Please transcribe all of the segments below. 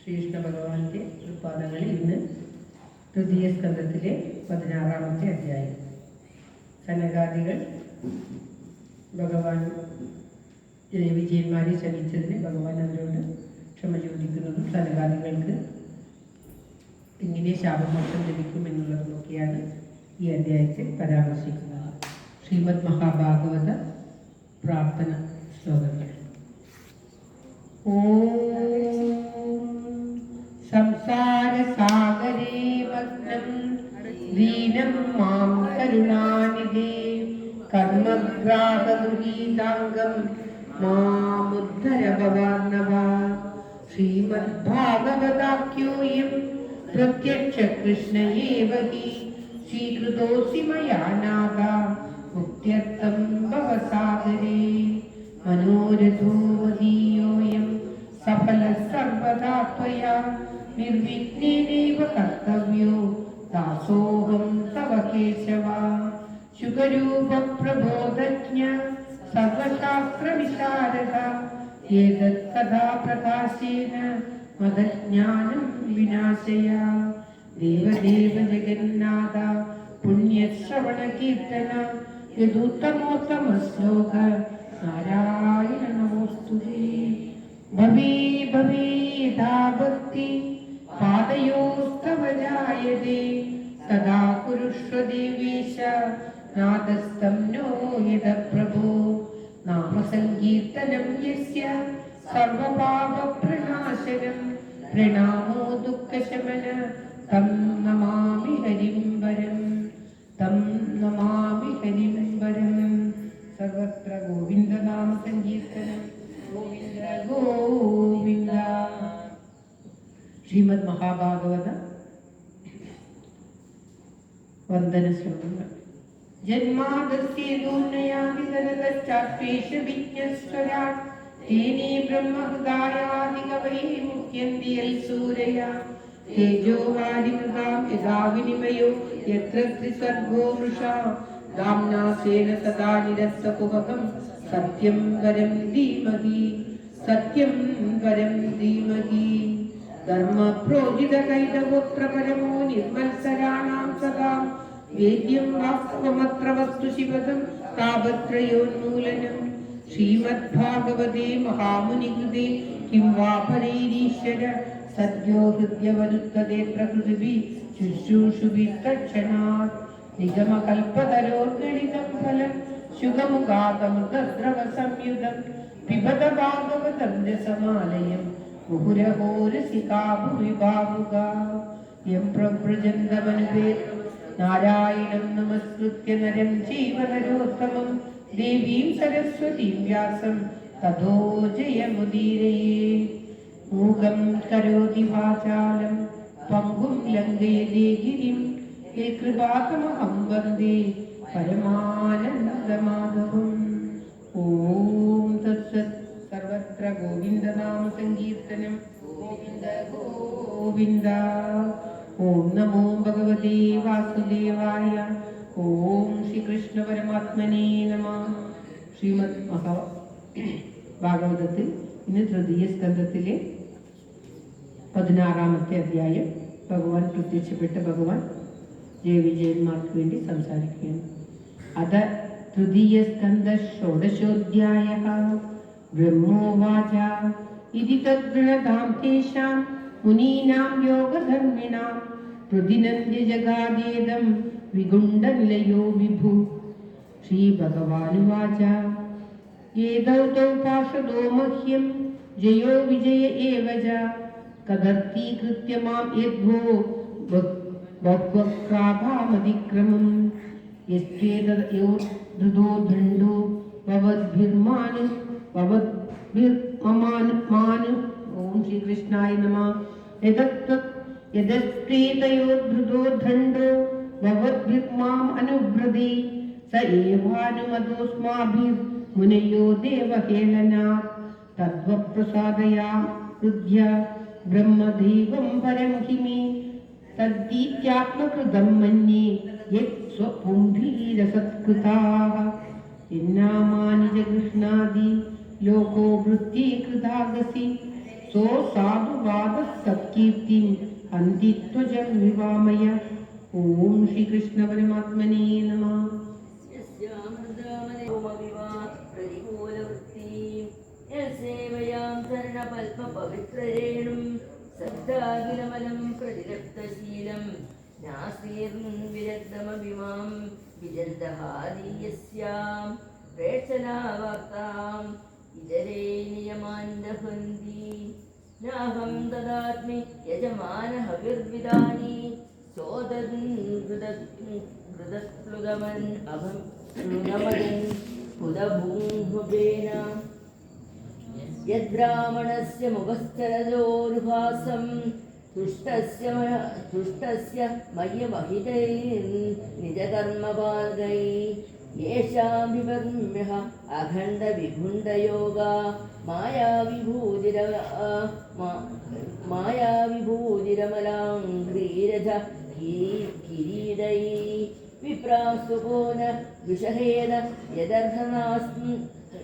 ശ്രീകൃഷ്ണ ഭഗവാന്റെ ഉത്പാദങ്ങളിൽ ഇന്ന് തൃതീയ സ്കന്ധത്തിലെ 16-ാമത്തെ അധ്യായം. സനകാദികൾ ഭഗവാൻ വിജയന്മാരെ ശമിച്ചതിന് ഭഗവാൻ അവരോട് ക്ഷമ ചോദിക്കുന്നതും സനകാദികൾക്ക് ഇങ്ങനെ ശാപമോക്ഷം ലഭിക്കുമെന്നുള്ളതുമൊക്കെയാണ് ഈ അധ്യായത്തിൽ പരാമർശിക്കുന്നത്. ശ്രീമദ് മഹാഭാഗവത പ്രാർത്ഥന ശ്ലോകങ്ങൾ. സംസാരസാഗരേ മഗ്നം ദീനം മാം കരുണാനിധേ കർമ്മഗ്രാഹഗൃഹീതാംഗം മാമുദ്ധര ഭവാർണവ. ശ്രീമദ്ഭാഗവതാഖ്യോയം പ്രത്യക്ഷ കൃഷ്ണ ഏവ ഹി സ്വീകൃതോऽസി മയാ നാഥ മുക്ത്യർത്ഥം ഭവസാഗരേ. മനോരഥോ മദീയോയം സഫലഃ സർവദാ ത്വയാ നിർവിഘ്നേനൈവ കർത്തവ്യോ ദാസോഹം തവ കേശവ. ശുകരൂപ പ്രബോധജ്ഞ സർവശാസ്ത്രവിശാരദ ഏതത് കഥാ പ്രകാശേന മദജ്ഞാനം വിനാശയ. ദേവദേവ ജഗന്നാഥ പുണ്യശ്രവണ കീർത്തന യദുത്തമോത്തമ ശ്ലോക നാരായണ നമോസ്തുതേ. ഭവേ ഭവേ യഥാ ഭക്തി പാദയോസ്തവ ജായതേ സദാ കുരുഷ്വ ദേവേശ നാദസ്തം നോ യദ പ്രഭോ. നാമസങ്കീർത്തനം യസ്യ സർവപാപ പ്രണാശനം പ്രണാമോ ദുഃഖശമന തം നമാമി ഹരിംബരം തം നമാമി ഹരിംബരം. സർവത്ര ഗോവിന്ദനാമ സങ്കീർത്തനം ഗോവിന്ദ ഗോവിന്ദ. ശ്രീമദ് മഹാഭാഗവത വന്ദന ശ്ലോകങ്ങൾ. ജന്മാദസ്യേതോന്നയാദിതരതശ്ചാത്വേഷ വിജ്ഞസ്വരാട് തേനേ ബ്രഹ്മഹൃദായാദികവൈ മുഹ്യന്തി യൽ സൂരയാ. തേജോ വാരിമൃതാം യഥാ വിനിമയോ യത്ര ത്രിസർഗോ മൃഷാ ധാമ്നാ സ്വേന സദാ നിരസ്തകുഹകം സത്യം വരം ധീമഹി സത്യം വരം ധീമഹി. ധർമ്മ പ്രോജിത കൈതഗോത്ര പരമോ നിർമത്സരാണാം സദാ വേദ്യം വാസ്തവമത്ര വസ്തു ശിവദം താപത്രയോന്മൂലനം. ശ്രീമദ്ഭാഗവതേ മഹാമുനികൃതേ കിം വാ പരൈരീശ്വര സദ്യോ ഹൃദ്യവരുത്തതേ പ്രകൃതിഭി ശുശ്രൂഷുഭി തക്ഷണാത്. നിഗമകൽപതരോർഗണിതം ഫലം ശുഗമുഖാതമൃതദ്രവ സംയുതം പിബത ഭാഗവതം രസമാലയം മുഹുരഹോരസികാ ഭുവി ഭാവുകാ. യം പ്രവ്രജന്തമനുപേ നാരായണം നമസ്കൃത്യ നരം ചൈവ നരോത്തമം ദേവീം സരസ്വതീം വ്യാസം തതോ ജയമുദീരയേ. മൂകം കരോതി വാചാലം പങ്കും ലംഘയതേ ഗിരിം യത്കൃപാതമഹം വന്ദേ പരമാനന്ദമാധവം. ഓം തത്സത്. സർവത്ര ഗോവിന്ദനാമ സങ്കീർത്തനം ഗോവിന്ദ ഗോവിന്ദ. ഓം നമോ ഭഗവതേ വാസുദേവായ. ഓം ശ്രീകൃഷ്ണ പരമാത്മനേ നമഃ. ശ്രീമദ് ഭാഗവതത്തിൽ ഇന്ന് തൃതീയ സ്കന്ധത്തിലെ 16-ാമത്തെ അധ്യായം. ഭഗവാൻ പ്രത്യക്ഷപ്പെട്ട ഭഗവാൻ ജയവിജയന്മാർക്ക് വേണ്ടി സംസാരിക്കുകയാണ്. അത തൃതീയ സ്കന്ധ ഷോഡശോധ്യായഃ. ബ്രഹ്മോവാച ഇതി തദ്ഗൃണതാം തേഷാം മുനീനാം യോഗധർമ്മിണാം പ്രതിനന്ദ്യ ജഗാദേദം വിഗുണ്ഡനിലയോ വിഭു. ശ്രീഭഗവാനുവാച ഏതൗ തൗ പാർഷദോ മഹ്യം ജയോ വിജയ ഏവ ച കദർത്തീകൃത്യ മാം യദ്ഭോ ബഹ്വക്രാഭാമതിക്രമം. യസ്യേതയോ ദണ്ഡോ ഭവദ്ഭിർമാനു ഭവദ്ഭിർമമാനു. ഓം ശ്രീകൃഷ്ണായ നമഃ. യദസ്തേതയോദ്ധൃതോ ദണ്ഡോ ഭവദ്ഭിർമാം അനുബ്രതി സ ഏവാനുമതോസ്മാഭിർ മുനയോ ദേവഹേളനാത്. തദ്വപ്രസാദയാം ഹൃദ്യ ബ്രഹ്മദൈവം പരം ഹിമേ തദ്ദീത്യാത്മകൃതം മന്യേ യത് സ്വപുംഭീരസത്കൃതാഃ. എന്നാമാനി ജഗൃഹ്ണാദി ലോകോ വൃത്തീകൃതാഗസി സോ സാധുവാദ സത്കീർത്തിം അന്തിത്വജം വിവാമയ. ഓം ശ്രീകൃഷ്ണ പരമാത്മനേ നമഃ. സദ്ദാഖിലമലം പ്രതിരക്തശീലം നാസീർവിരക്തമഭിമാം വിജന്തഹാദീയസ്യാം പ്രേക്ഷനാവാർത്താം ഇതരേ നിയമാൻ ദഹന്തി. നാഹം ദദാത്മി യജമാനഹവിർവിദാനി ചോദൃതപ്ലുതമൻ അഭം പ്ലുതമദൻ പുതഭൂഭുവേന. യദ്ബ്രാഹ്മണസ്യ മുഖസ്ഥലജോരുഭാസം തുഷ്ടസ്യ മയ്യമഹിതൈർനിജകർമ്മപാൽകൈ യേഷാം വിപർമ്യഃ അഖണ്ഡവിഭുണ്ടയോഗാ മായാവിഭൂതിരമലാംഘ്രീരഥ കിരീടൈ വിപ്രാസ്തുകോന വിഷഹേന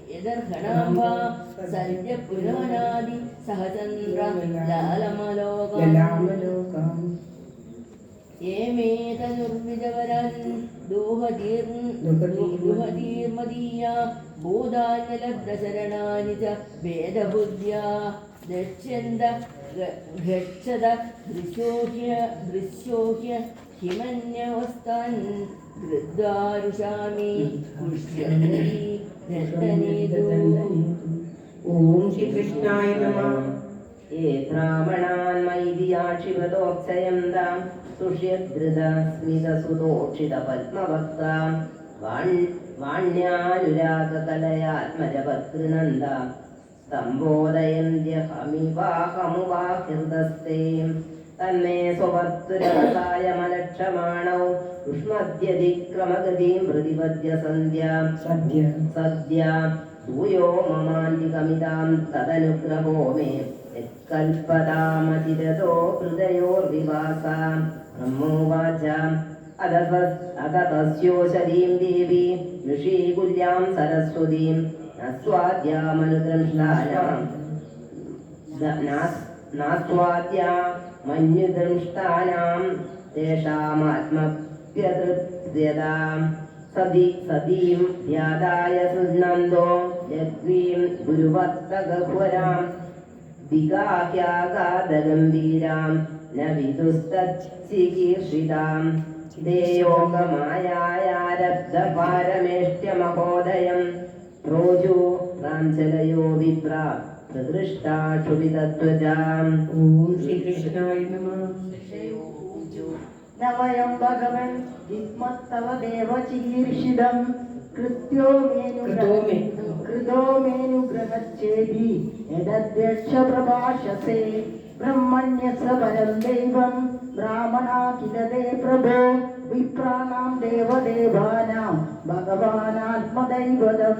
യദർഹണാംബാ സന്ധ്യപുരാനാദി സഹചന്ദ്ര ലാലമലോകം. ഏമേതനുർവിജവരൻ ദൂഹതീർമദീയാ ഭൂതാന്യലബ്ധശരണാനി ച വേദബുദ്ധ്യാ ദക്ഷ്യന്ത ഗച്ഛത ദൃശ്യോഹ്യ ഹിമന്യവസ്താൻ ഗൃദ്ധാരുഷാമി പുഷ്യന്തി ധർത്തനേതു. ഓം ശ്രീകൃഷ്ണായ നമഃ. യേ ബ്രാഹ്മണാൻ മൈദിയാക്ഷിവതോക്ഷയന്താം സുഷ്യദ്രുതസ്മിതസുതോക്ഷിതപത്മഭക്താം വാണ്യാനുരാഗകലയാത്മജപത്രിനന്ദാം സ്തംഭോദയന്ത്യഹമിവാഹമുവാഹൃതസ്തേ. തന്മേ സ്വവർത്തുരസായമലക്ഷമാണൗ ഉഷ്മദ്യതിക്രമഗതിം പ്രതിപദ്യ സന്ധ്യാം സദ്യാം ഭൂയോ മമാന്തികമിതാം തദനുഗ്രഹോ മേ യത്കൽപതാമതിരതോ ഹൃദയോർവിവാസാം. ബ്രഹ്മോവാച അത തസ്യോഷധീം ദേവീ ഋഷീകുല്യാം സരസ്വതീം നാസ്വാദ്യാമന്യുദംഷ്ടാനാം തേഷാമാത്മപ്യതൃപ്യതാം. സതീം ധ്യാതായ സുനന്ദോ ജഗ്രീം ഗുരുവത്തഗഹ്വരാം വിഗാഹ്യാഗാധഗംഭീരാം ന വിദുസ്തച്ഛികീർഷിതാം. ദേയോഗമായാരബ്ധപാരമേഷ്ട്യമഹോദയം പ്രോജോ റാഞ്ചലയോ വിപ്ര പ്രകൃഷ്ടാക്ഷുഭിതധ്വജാം. ഓം ശ്രീകൃഷ്ണായ നമഃ. നവയം ഭഗവൻ വിസ്മത്തവ ദേവചീർഷിതം കൃതോ മേനുഗ്രഹച്ഛേദി യദധ്യക്ഷ പ്രഭാഷസേ. ബ്രഹ്മണ്യസ പരം ദൈവം ബ്രാഹ്മണാഖിലതേ പ്രഭോ വിപ്രാണാം ദേവദേവാനാം ഭഗവാനാത്മദൈവതം.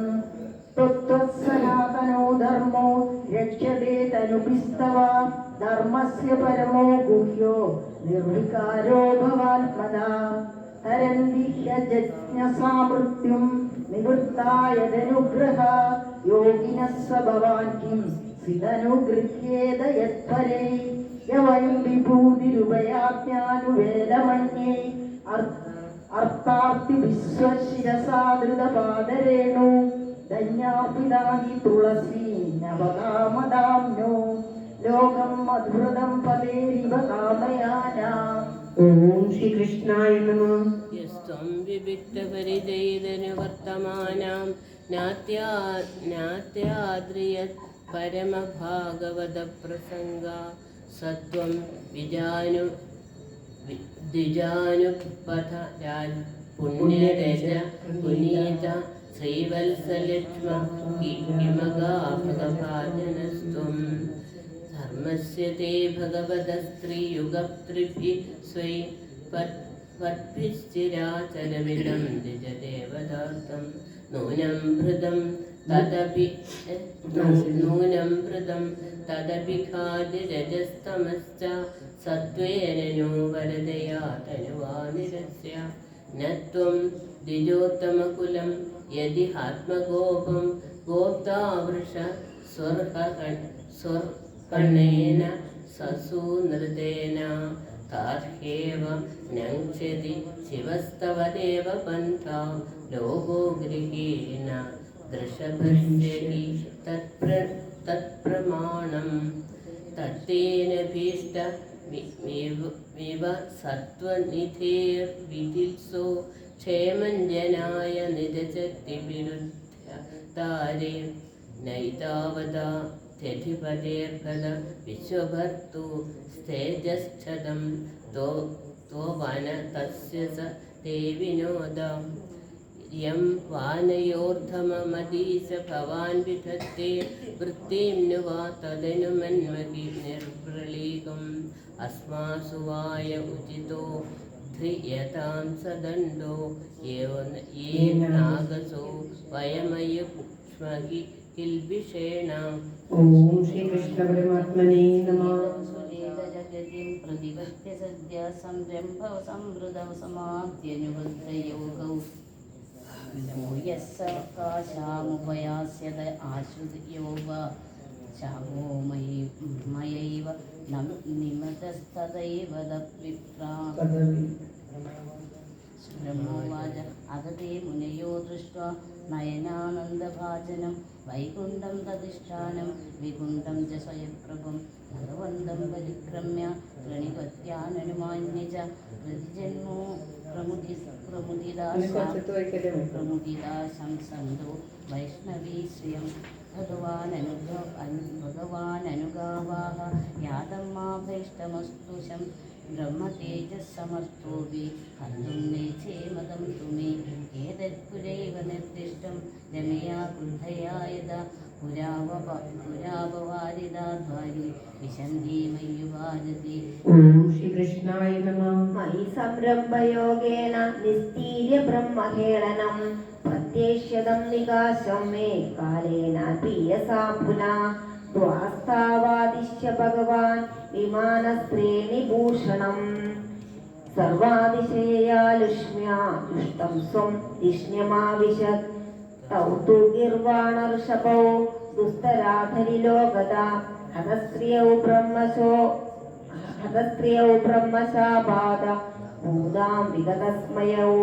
സനാതനോ ധർമ്മോ രക്ഷ്യതേ തനുഭിസ്തവ. ധർമ്മസ്യ പരമോ ഗുഹ്യോ നിർവികാരോ ഭവാത്മനാ. തരന്തി ഹ്യജ്ഞസാമൃത്യും നിവൃത്തായതനുഗ്രഹ. യോഗിനസ്സ ഭവാൻ കിം സിതനുഗൃഹ്യേത യത്പരേ. യവൈം വിഭൂതിരുപയാജ്ഞാനുവേലമന്യേ അർത്ഥാർത്തി വിശ്വശിരസാദൃതപാദരേണു. ധന്യാപിതാഹി തുളസീ നവകാമദാംനോ. ലോകം മധുരദം പദേരിവ കാമയാനാ. ഓം ശ്രീകൃഷ്ണായ നമഃ. യസ്ത്വം വിവിക്തപരിജയിതനുവർത്തമാനാം നാത്യാദ്രിയത് പരമഭാഗവതപ്രസംഗാ. സത്വം ദ്വിജാനുപഥ പുണ്യരജ പുനീത ശ്രീവത്സലക്ഷ്മ കിമകാ ഭഗഭാജനസ്ത്വം. ധർമ്മസ്യ തേ ഭഗവതസ്ത്രീയുഗത്രിഭിः സ്വൈ പത്ഭിശ്ചിരാചരമിദം ദ്വിജദേവതാർത്ഥം. നൂനം ഭൃതം തദഭിഖാദിരജസ്തമശ്ച സത്വേന നോ വരദയാ തനുവാ നിരസ്യ. ന ത്വം ദ്വിജോത്തമകുലം യദിഹാത്മഗോപം ഗോപ്താ വൃഷ കണ്ണേന സസൂനൃതേന താർഹേവ നങ്ക്ഷതി ശിവസ്തവ ദേവ പന്ഥ ലോകോ ഗൃഹേണ ദൃശഭസ്യതി തത്പ്രമാണം തത്തേന ഭീഷ്ട വിവ സത്വനിധേർവിധിത്സോ ക്ഷേമഞ്ജനായ നിജശക്തി വിരുദ്ധ താരേ നൈതാവതാ ത്യധിപതേർഫല വിശ്വഭർത്തു സ്ഥേജശ്ചദം തോ വന തസ്യ സ തേ വിനോദം യം വാനയോർധമമദീശ ഭവാൻ വിധത്തെ വൃത്തിം नु वा തദനു മന്മഹി നിർപ്രളീകം അസ്മാസു വായ ഉചിതോ ധ്രിയതാം സദണ്ഡോ നാഗസോ വയമയുഷ്മഹി കിൽബിഷേണ. ഓം ശ്രീകൃഷ്ണ പരമാത്മനേ നമഃ. ജഗതിം പ്രതിപത്യ സദ്യ സംരംഭ സംവൃത സമാധ്യനുവൃദ്ധയോഗൗ യസ്സകാശാമുപയാസ്യത ആശ്രിതയോഗ ശാമോ മയൈവ നിമതസ്തദൈവ വിപ്രാ. ബ്രഹ്മോവാച അതേ മുനയോ ദൃഷ്ട്വാ നയനാനന്ദഭാജനം വൈകുണ്ഠം തദിഷ്ഠാനം വികുണ്ഠം ച സ്വയംപ്രഭും ഭഗവന്തം പരിക്രമ്യ പ്രണിപത്യാനനുമാന്യ ച പ്രതിജന്മോ പ്രമുദിതാശം സന്തോ വൈഷ്ണവീ ശ്രിയം ഭഗവാനനുഗാവാഹ യാതം മാഭൈഷ്ടമസ്തുഷം ബ്രഹ്മതേജസ്സമർത്തോഭി ഹന്തും നേചേമദം തുമേ ഏതത്പുരൈവ നിർദ്ദിഷ്ടം രമയാ ക്രുദ്ധയാ യഥാ പുരാപവാരിതാധ്വാരി വിശന്തി മയ്യുവാരതി. ഓം ശ്രീകൃഷ്ണായ നമഃ. മയി സംരംഭയോഗേന നിസ്തീര്യ ബ്രഹ്മഹേളനം പ്രത്യേഷ്യതം നികാശം മേ കാലേന പീയസാ പുനാ ദ്വാസ്താവാദിശ്യ ഭഗവാൻ വിമാനശ്രേണിഭൂഷണം സർവാതിശയാലുഷ്മ്യാ ദുഷ്ടം സ്വം ധിഷ്ണ്യമാവിശത് തൗ തു ഗിർവാണർഷഭൗ ദുസ്തരാധരിലോകത ഹതസ്ത്രിയൗ ബ്രഹ്മശാപാദ ഭൂതാം വിഗതസ്മയൗ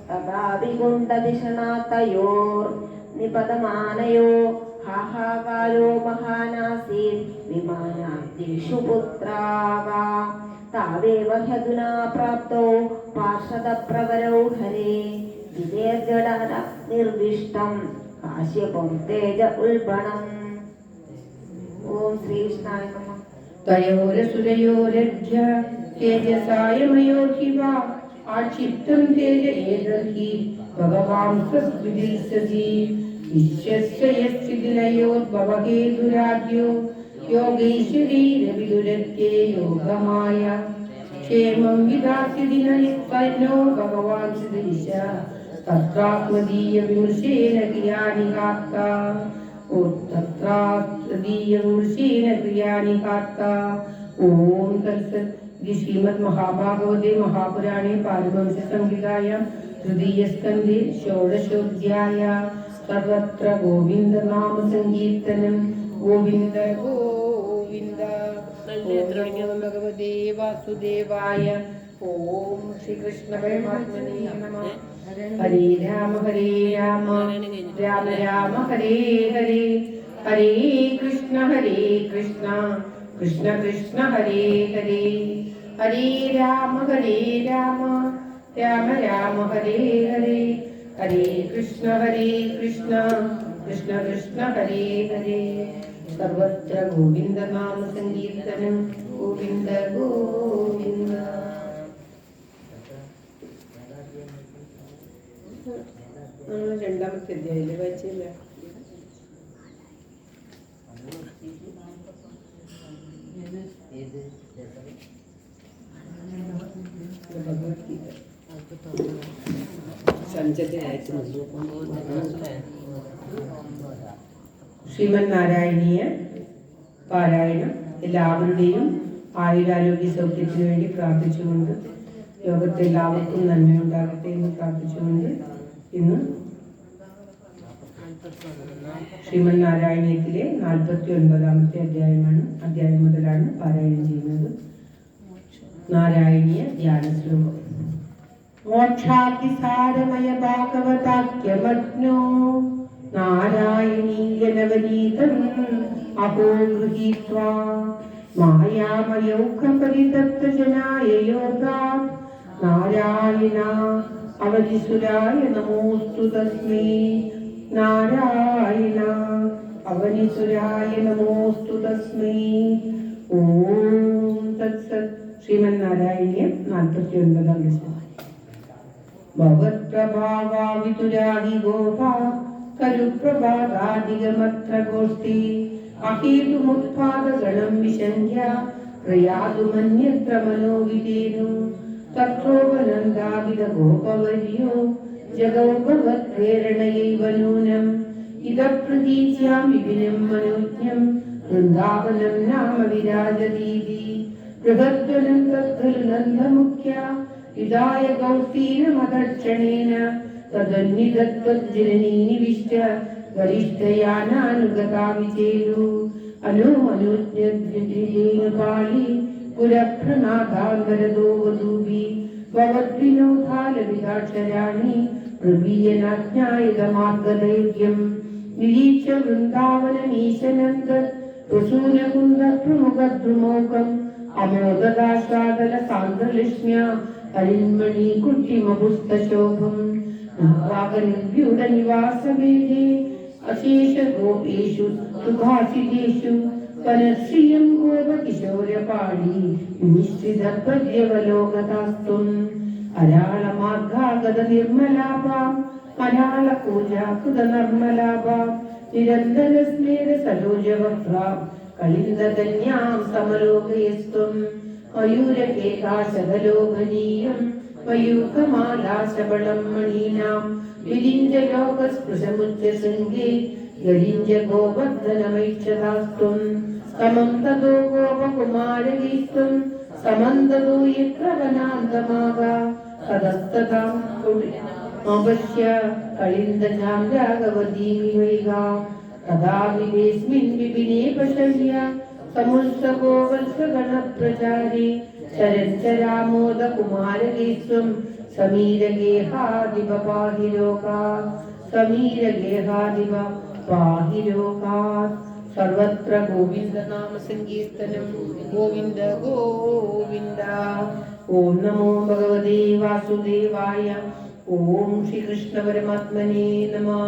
തഥാ വികുണ്ഠദിഷണാതയോർ നിപതമാനയോ ഹാഹാകാരോ മഹാനാസീത് വിമാനാദിഷു പുത്രാകാ താവേവ ഹ്യധുനാ പ്രാപ്തോ പാർഷദപ്രവരൗ ഹരേ വിദേർജഡന നിർവിഷ്ടം കാശ്യപം തേജ ഉൽബണം. ഓം ശ്രീകൃഷ്ണായ നമഃ. തയോരസുരയോരധ്യ തേജസായമയോർഹിവ ആക്ഷിപ്തം തേജ ഏതർഹി ഭഗവാൻ സ്വസ്തുതിൽസതി വിശ്വസ്യ യസ്ഥിതിലയോദ്ഭവഹേതുരാദ്യോ യോഗൈശ്വരീരവിദുരത്യേ യോഗമായ ക്ഷേമം വിദാസ്യതിനോ ഭഗവാൻ സുദീശ തത്രാത്മദീയ വിമർശേന ക്രിയാനികാത്ത തത്രാത്മദീയ വിമർശേന ക്രിയാനികാത്ത. ഓം തത്സത്. ശ്രീമദ് മഹാഭാഗവതേ മഹാപുരാണേ പാരമഹംസ സംഹിതായാം തൃതീയസ്കന്ധേ ഷോഡശോധ്യായ സർവത്ര ഗോവിന്ദ നാമ സങ്കീർത്തനം. ഗോവിന്ദ ഗോവിന്ദ. ഓം ഭഗവതേ വാസുദേവായ. ഓം ശ്രീകൃഷ്ണ പരമാത്മനേ നമഃ. ഹരേ രാമ രാമ രാമ ഹരേ ഹരേ. ഹരേ കൃഷ്ണ കൃഷ്ണ കൃഷ്ണ ഹരേ ഹരേ. ഹരേ രാമ രാമ രാമ ഹരേ ഹരേ. ഹരേ കൃഷ്ണ കൃഷ്ണ കൃഷ്ണ ഹരേ ഹരേ. സർവത്ര ഗോവിന്ദ നാമ സങ്കീർത്തനം. ഗോവിന്ദ ഗോവിന്ദ. രണ്ടാമത്തെ അധ്യായം വായിച്ചില്ല. ഭഗവത്ഗീത സഞ്ചത്തിനായിട്ട് ശ്രീമൻ നാരായണീയ പാരായണം എല്ലാവരുടെയും ആയുരാരോഗ്യ സൗഖ്യത്തിനു വേണ്ടി പ്രാർത്ഥിച്ചുകൊണ്ട് ലോകത്തെ എല്ലാവർക്കും നന്മയുണ്ടാകട്ടെ എന്ന് പ്രാർത്ഥിച്ചുകൊണ്ട് ഇന്ന് ശ്രീമന്നാരായണീയത്തിലെ 49-ാമത്തെ അധ്യായം മുതലാണ് പാരായണം ചെയ്യുന്നത്. നാരായണീയ ധ്യാന ശ്ലോകം. മോക്ഷാതിസാരമയ ഭാഗവതാഖ്യമജ്ഞോ നാരായണീയ നവനീതം അഹോ ഗൃഹീത്വാ മായാമയൗഖപരിതപ്തജനായ യോഗാ നാരായണ അവനിസുരായ നമോസ്തു തസ്മൈ. നാരായണ അവനിസുരായ നമോസ്തു തസ്മൈ. ഓം തത്സത്. ശ്രീമന്നാരായണീയം 49-ാം ശ്ലോകം. ഭഗവത്പ്രഭാവാവിതുരാഹി ഗോപാ കരുപ്രഭാതാധികമത്ര ഗോഷ്ഠി അഹേതുമുത്പാദഗണം വിശങ്ക്യ പ്രയാതുമന്യത്ര മനോവിധേനു തത്രോപനന്ദാവിധ ഗോപവർയോ ജഗൗ ഭഗവത്പ്രേരണയൈവ നൂനം ഇദപ്രതീച്യാം വിപിനം മനോജ്ഞം വൃന്ദാവനം നാമ വിരാജതീതി ബൃഹദ്വനം തദ്ഖലു നന്ദമുഖ്യ വിദായ ഗൗസ്തീനമദർശനേന തദന്വിതത്വജ്ജനനീനിവിഷ്ട വരിഷ്ഠയാനാനുഗതാ വിചേതു അനുമനുജ്ഞേന പാളി പുരപ്രനാഥാന്തരദോ വധൂഭി ഭവദ്വിനോധാലവിദാക്ഷരാണി പ്രവീയനാജ്ഞായതമാർഗദൈർഘ്യം നിരീക്ഷ്യ വൃന്ദാവനമീശനന്ദ പ്രസൂനകുന്ദപ്രമുഖദ്രുമോകം അമോദദാശ്വാദല സാന്ദ്രലക്ഷ്മ്യ അരിന്മണി കുട്ടിമപുസ്തശോഭം നാവാകനിവാസമേധേ അശേഷ ഗോപേഷു സുഭാസിതേഷു പനശ്രിയം ഗോപകിശോരപാളി നിശ്ചിതപദ്യവലോകതാസ്തും അരാളമാർഗാഗത നിർമ്മലാഭാം അരാളപൂജാകൃത നർമ്മലാഭാം നിരന്തര സ്മേര സരോജവക്രാം കളിന്ദകന്യാം സമലോകയസ്ത്വം മയൂരകേകാശകലോഭനീയം മയൂഖമാലാശബളം മണീനാം വിരിഞ്ച ലോകസ്പൃശമുച്ചശൃംഗേ ഗരിഞ്ച ഗോവർദ്ധനമൈക്ഷതാസ്ത്വം സമം തതോ ഗോപകുമാരകീസ്ത്വം സമം തതോ യത്ര വനാന്തമാഗാ തതസ്തതാം അപശ്യ കളിന്ദജാം രാഘവദീമിവൈഗാ തഥാ വിവേസ്മിൻ വിപിനേ പശല്യ സമുത്സവോ വത്സഗണപ്രചാരേ ചരഞ്ചരാമോദ കുമാരകേസ്വം സമീരഗേഹാദിവ പാഹി ലോകാത് സമീരഗേഹാദിവ പാഹി ലോകാത്. സർവത്ര ഗോവിന്ദ നാമ സങ്കീർത്തനം. ഗോവിന്ദ ഗോവിന്ദ. ഓം നമോ ഭഗവതേ വാസുദേവായ. ഓം ശ്രീകൃഷ്ണ പരമാത്മനേ നമഃ.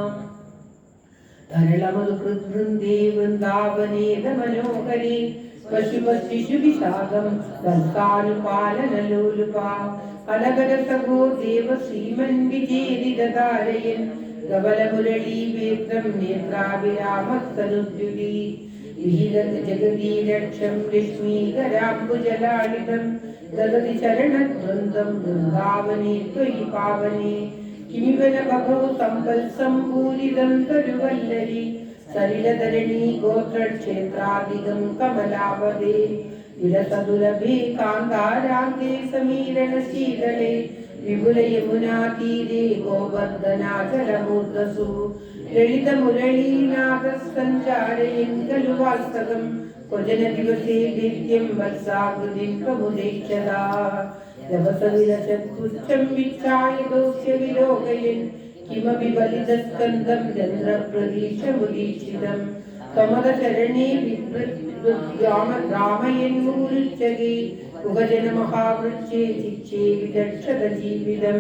തരളമധുകൃദ്വൃന്ദേ വൃന്ദാവനേത മനോഹരേ പശുപശിശുവിഷാദം ദത്താനുപാലനലോലുപാ കലകരസഗോ ദേവ ശ്രീമൻ വിജേരിതാരയൻ ഗവലമുരളീവേത്രം നേത്രാഭിരാമസ്തനുദ്യുതി ജഗദീരക്ഷം രശ്മീകരാംബുജലാളിതം ദദതി ചരണദ്വന്ദ്വം വൃന്ദാവനേ ത്വയി പാവനേ കിമിവന ബഭോ സമ്പൽസംഭൂരിതം തരുവല്ലരി സലിലധരണീ ഗോത്രക്ഷേത്രാധികം കമലാപദേ വിലസദുലഭേ കാന്താരാന്തേ സമീരണശീതളേ വിപുല യമുനാതീരേ ഗോവർദ്ധനാചലമൂർധസു ലളിതമുരളീനാഥ സഞ്ചാരയൻ ഖലു വാസ്തകം ക്വചന ദിവസേ നിത്യം വത്സാകൃതിം പ്രമുദേക്ഷതാ ദിവസവിലസത്പുച്ഛം വിച്ഛായ ദോസ്യ വിലോകയൻ കിമപി ബലിതസ്കന്ധം ചന്ദ്രപ്രതീക്ഷമുദീക്ഷിതം ത്വമദചരണേ രാമയൻ മുരുച്ചകേ ഉഗജന മഹാവൃക്ഷേ ചിക്ഷേ വിദക്ഷത ജീവിതം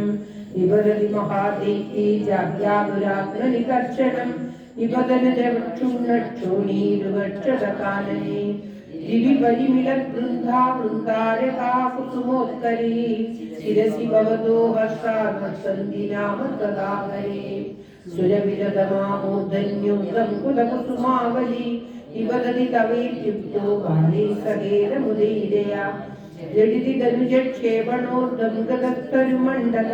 നിബദതി മഹാദൈത്യേ ജാഗ്യാപുരാഗ്നികർഷണം നിബദന ചക്ഷുണക്ഷോണീരുഗക്ഷത കാനനേ ദിവി പരിമിളവൃന്ദാ വൃന്ദാരകാ കുസുമോത്കരേ ശിരസി ഭവതോ ഹർഷാർവസന്തി നാമ തദാഹരേ സുരവിരതമാമോദന്യുക്തം കുലകുസുമാവലി നിബദതി തവേത്യുക്തോ ബാലേ സഹേരമുദൈരയാ ജഡിതി ധനുജക്ഷേപണോർദ്ധം ഗതസ്തരുമണ്ഡല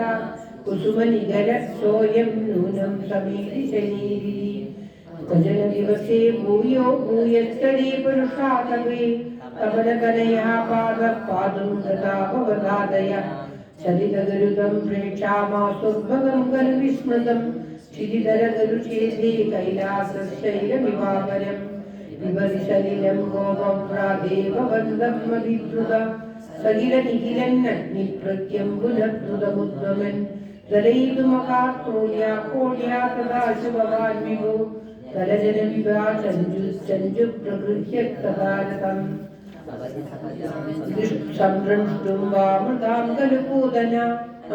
കുസുമനികരസോയം നൂനം സമീതി ശനീരി ഭജന ദിവസേ ഭൂയോ ഭൂയസ്തരേ പുരുഷാതവേ തപനകനയാ പാദം ഗതാ ഭവദാദയ ചരിതഗരുദം പ്രേക്ഷാമാസുഭഗം ഖലു വിസ്മൃതം ക്ഷിതിധരഗരുചേതേ കൈലാസശൈലമിവാപരം വിവരിശലിലം ഗോപവ്രാദേവവന്ദം മതിദ്രുത സകിലനിഖിലന്നഗ്നിപ്രഖ്യം പുനഃദ്രുതമുദ്വമൻ ദലയിതുമകാത്രോണ്യാ തഥാ ശുഭവാന്മികോ കലജനവിഭാചഞ്ചു പ്രകൃഹ്യ തഥാരതം സംഭ്രംഷ്ടും വാമൃതാം ഖലു പൂതന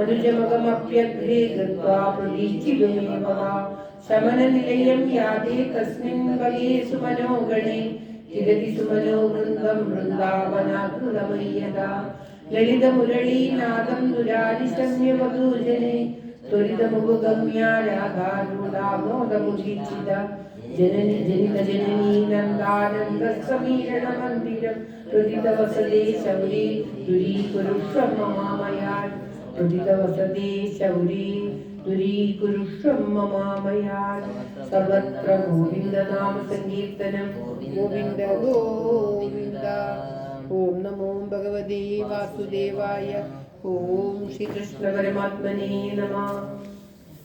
അനുജമകമപ്യഗ്രേ ഗത്വാ പ്രതീക്ഷിതുമേവ വാ ശമനനിലയം യാതേ തസ്മിൻ വകേ സുമനോഗണേ ചിരതി സുമനോ വൃന്ദം വൃന്ദാവനാകൃതമയ്യതാ ലളിതമുരളീനാദം ദുരാരിശമ്യവധൂജനെ ത്വരിതമുപഗമ്യാരാധാരൂഢാമോദമുദീക്ഷിത ജനനി ജനിത ജനനീ നന്ദാനന്ദ സമീരണ മന്ദിരം ഹൃദിതവസതേ ശൗരീ ദുരീകുരുഷ്വം മമാമയാൻ ഹൃദിതവസതേ ശൗരീ ദുരീകുരുഷ്വം മമാമയാൻ സർവത്ര ഗോവിന്ദ നാമ സങ്കീർത്തനം ഗോവിന്ദ ഗോവിന്ദ. ഓം നമോ ഭഗവതേ വാസുദേവായ. ഓം ശ്രീകൃഷ്ണ പരമാത്മനേ നമഃ.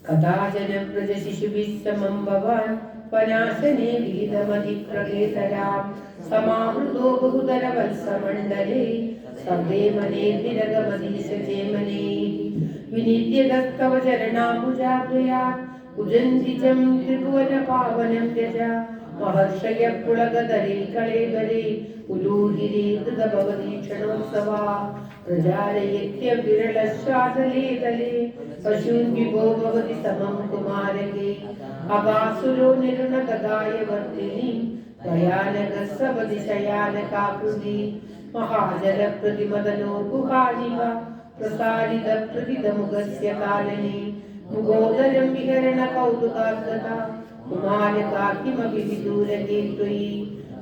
കഥാചനം വ്രജശിശുഭിः സമം ഭവാൻ വനാശനെ വിഹിതമതിപ്രകേതരാം സമാവൃതോ ബഹുതരവത്സമണ്ഡലേ സഭേ മനേർനിരഗമതീശചേമനേ വിനിത്യതസ്തവ ചരണാംബുജാദ്വയാ ഉജന്തിജം ത്രിഭുവനപാവനം യജ മഹർഷയ പുളകധരേ കളേബരേ ഉലൂഹിരേ കൃതഭവതീക്ഷണോത്സവാ പ്രജാരയത്യവിരളശ്വാസലേ തലേ പശൂൻ വിഭോ ഭവതി സമം കുമാരകേ അകാസുരോ നിരുണതദായ വർത്തിനി ഭയാനകസവതി ശയാനകാകൃതി മഹാജലപ്രതിമദനോ ഗുഹാനിവ പ്രസാരിത പ്രതിതമുഖസ്യ കാലനെ മുഗോദരം വിഹരണ കൗതുകാർഗത കുമാരകാകിമപി വിദൂരകേ ത്വയി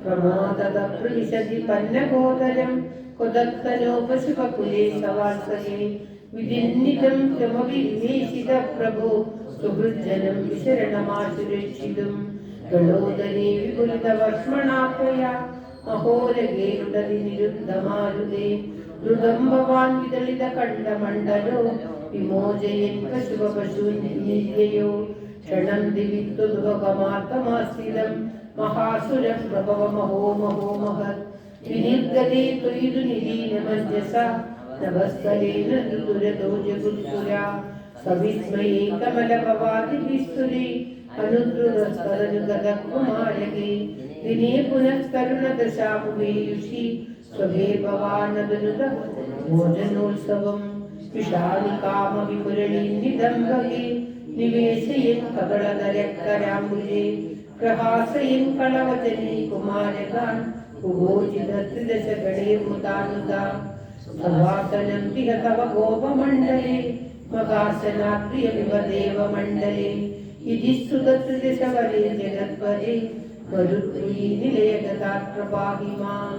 പ്രമോദത പ്രവിശതി പന്നഗോദരം കൊദത്തനോ പശുപകുലേ സവാസകേ വിധിന്നിതം ക്രമവിന്വേഷിത പ്രഭോ സുഹൃജ്ജനം വിശരണമാശുരക്ഷിതും ഗളോദരേ വിപുലിതവർഷ്മണാത്വയാ മഹോരഗേരുടതി നിരുദ്ധമാരുതേ ദ്രുതം ഭവാൻ വിദളിത കണ്ഠമണ്ഡലോ വിമോചയൻ പശുപശൂന്യോ ക്ഷണം ദിവിത്വദുപകമാർത്തമാസ്ഥിതം മഹാസുരം പ്രഭവ മഹോ മഹോ മഹത് വിനിർഗതേ ത്വയിതു നിലീനമഞ്ജസ നഭസ്ഥലേന ഋതുരതോ ജഗുൽപുരാ സവിസ്മയേ കമലഭവാതിഭിസ്തുലേ അനുദ്രുതസ്തരനുഗതകുമാരകേ ദിനേ പുനഃകരുണദശാമുവേയുഷി സ്വഭേ ഭവാനദനുത ഭോജനോത്സവം വിഷാദികാമവിപുരണീം നിദംബകേ നിവേശയൻ കകളധരക്കരാംബുജേ പ്രഹാസയൻ കളവചനീ കുമാരകാൻ ഉഭോജിതത്രിദശഗണേർമുദാനുദാ സഭാസനം തിഹ തവ ഗോപമണ്ഡലേ മകാസനാപ്രിയമിവ ദേവമണ്ഡലേ ഇതി സ്തുതത്രിദശവരേ ജഗത്പദേ മരുത്പുരീ നിലയഗതാ പ്രപാഹി മാം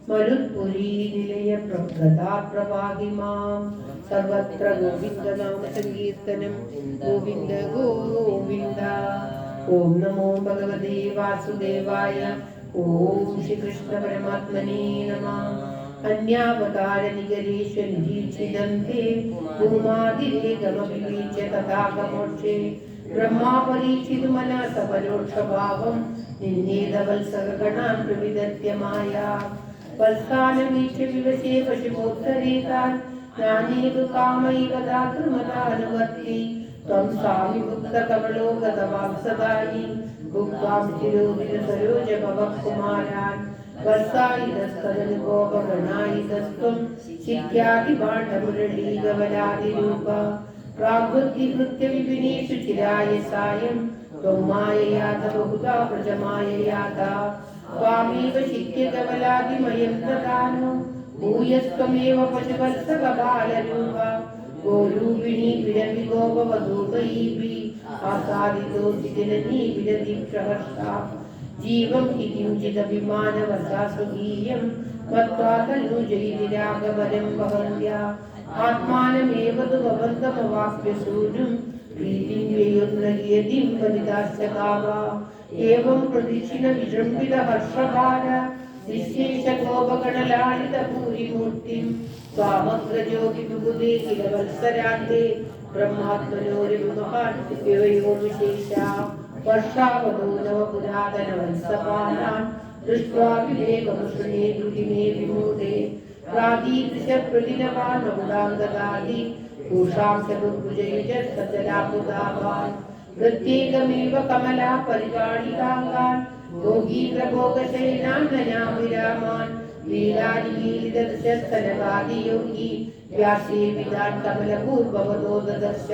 മരുത്പുരീ നിലയഗതാ പ്രപാഹി മാം. സർവത്ര ഗോവിന്ദ നാമ സങ്കീർത്തനം ഗോവിന്ദ ഗോവിന്ദ. ഓം നമോ ഭഗവതേ വാസുദേവായ. ഓം ശ്രീകൃഷ്ണ പരമാത്മനേ നമഃ. അന്യാവതാര നിഗരേശ്വരീക്ഷിതം തേ ഭൂമാതിരേകമഭിവീച്യ തഥാകമോക്ഷേ ബ്രഹ്മാ പരീക്ഷിതുമന സപരോക്ഷഭാവം നിന്നേതവത്സകഗണാൻ പ്രവിദത്യമായ വത്സാനവീക്ഷ്യ വിവശേ പശുപോത്തരേതാൻ ജ്ഞാനേതു കാമൈവ ദാതൃമതാനുവർത്തി ത്വം സ്വാമിഭുക്തകമലോകതവാംസദായി ഭുക്വാം സ്ഥിരോവിരസരോജഭവഃ കുമാരാൻ വത്സായിതസ്തദനുഗോപഗണായിതസ്ത്വം ശിഖ്യാതിഭാണ്ഡമുരളീകവലാതിരൂപ പ്രാഗ്വൃത്തികൃത്യ വിപിനേഷു ചിരായ സായം ത്വം മായയാത ബഹുധാ പ്രജമായയാത ത്വാമേവ ശിഖ്യകവലാതിമയം ദദാനോ ഭൂയസ്ത്വമേവ പശുവത്സകബാലരൂപ ഗോരൂപിണീ വിരവി ഗോപവധൂതൈഭി ആസാദിതോ ജിജനനീ വിരതിപ്രഹർഷാ ജീവം ഹി കിഞ്ചിദഭിമാനവശാ സ്വകീയം മത്വാ തനൂജൈതി രാഘവരം വഹന്ത്യാ ആത്മാനമേവ തു ഭവന്തമവാപ്യ സൂനും പ്രീതിം വ്യയുർനഹിയതിം വനിതാശ്ചകാവാ ഏവം പ്രദിക്ഷിണ വിജൃംഭിത ഹർഷഭാര നിശേഷ ഗോപഗണലാളിത ഭൂരിമൂർത്തിം സ്വാമഗ്രജോഗി വിബുധേ കില വത്സരാന്തേ ब्रह्मात्मनोरिमहान् विवयो विशेषा वर्षावतो नव पुरातनवंशपालान् दृष्ट्वा विवेकमुष्णे दुर्दिने विमोदे प्रादीदृशप्रतिनवान् बहुलां ददाति पूषां चतुर्भुजयुजः सजलाबुधावान् प्रत्येकमेव कमला परिपालिकाङ्गान् योगीन्द्रभोगशयनान्नयाभिरामान् लीलानिमीलितदृशस्तनवादियोगी व्यासे विदान् कमलपूर्ववतो ददर्श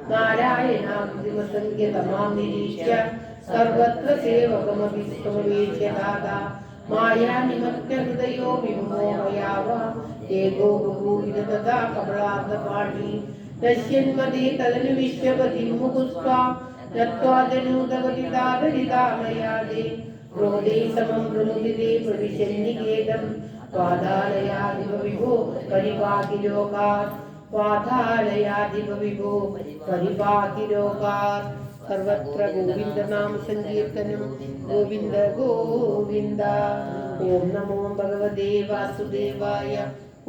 नारायणाकृतिमसङ्ख्यतमां निरीक्ष्य सर्वत्र सेवकमपि समवेक्ष्य दादा मायानिमग्नहृदयो विमोहयाव एको बहुविध तदा कमलार्धपाणि नश्यन्मदे तदनुविश्यपतिं मुकुस्त्वा नत्वा जनूतपतितादरितामयादे क्रोधे समं प्रमुदिते प्रविशन्निकेतं स्वाधालयाधिप विभो परिपाहि लोकात् स्वाधालयाधिप विभो परिपाहि लोकात् सर्वत्र गोविंद नाम संकीर्तनं गोविंद गोविंद ओम नमो भगवते वासुदेवाय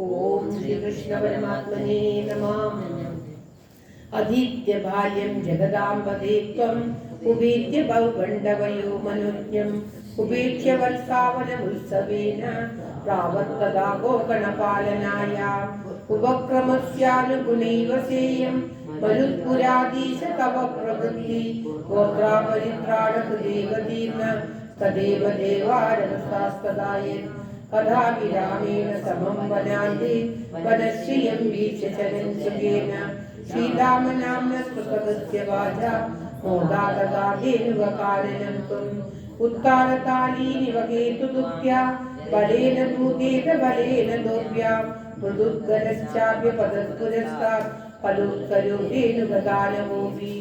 ओम श्री कृष्ण परमात्मने नमः अधीत्य बाल्यं जगदाम्बते त्वम् उपेत्य बहुगण्डवयो मनुज्ञम् उपेक्ष्य वत्सावनमुत्सवेन प्रावत्तदा गोकर्णपालनाय उपक्रमस्यानुगुणैव सेयं मरुत्पुराधीश तव प्रवृत्ति गोत्रापरित्राणकृदेवतीर्न तदेव देवारमसास्तदाये कदा विरामेण समं वनान्ते वनश्रियं वीक्ष्य चरन् सुखेन श्रीरामनाम्नः सुखदस्य वाचा मोदादगाधेनुवकारणं त्वम् उत्तारतालीनिव केतुदुत्या बलेन दूतेन बलेन दोभ्या मृदुद्गलश्चाप्यपदत्पुरस्तात् फलोत्करोधेनुगदानवोऽपि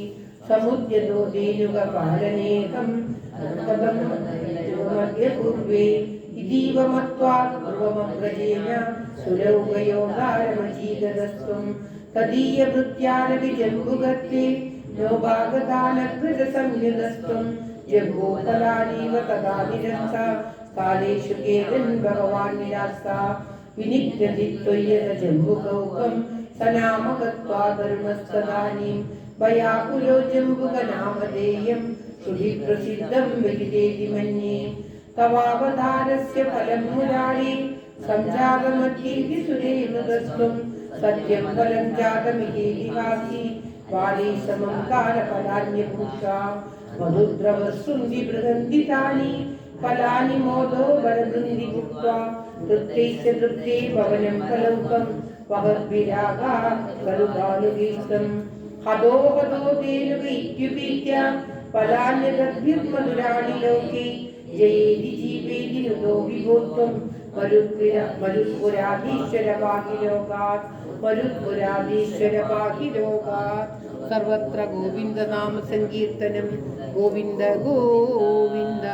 समुद्यतो धेनुगपालनेकं पदं मध्ये पूर्वे इतीव मत्वा पूर्वमग्रजेन सुरौघयोगारमचीदस्त्वं तदीयभृत्यानपि जम्बुगत्ते नोभागदानकृतसंयुतस्त्वं जम्बूफलानीव तदा निरस्ता कालेषु केदन् भगवान् निरास्ता विनिग्रहि त्वय्यत जम्बुकौकं स नाम गत्वा धर्मस्तदानीं भयाकुलो जम्बुकनामधेयं श्रुति प्रसिद्धं विदितेति मन्ये तवावतारस्य फलं मुरारे संजातमध्ये सुरेणुदस्त्वं सत्यं फलं जातमिति भासि बाले समं कालफलान्यभूषा मधुद्रवस्सुन्धि बृहन्दितानि फलानि मोदो बलवृन्दि भुक्त्वा तृप्तैश्च तृप्ते भवनं कलौकं वहद्विरागा कलुगानुगीतं हदो हदो तेनुग इत्युपीत्य फलान्यदद्भिर्मधुराणि लोके जयेति जीवेति नुतो विभोत्वं मरुत्पुराधीश्वर पाहि लोकात् मरुत्पुराधीश्वर पाहि लोकात् सर्वत्र गोविंद नाम संकीर्तनं गोविंद गोविंद।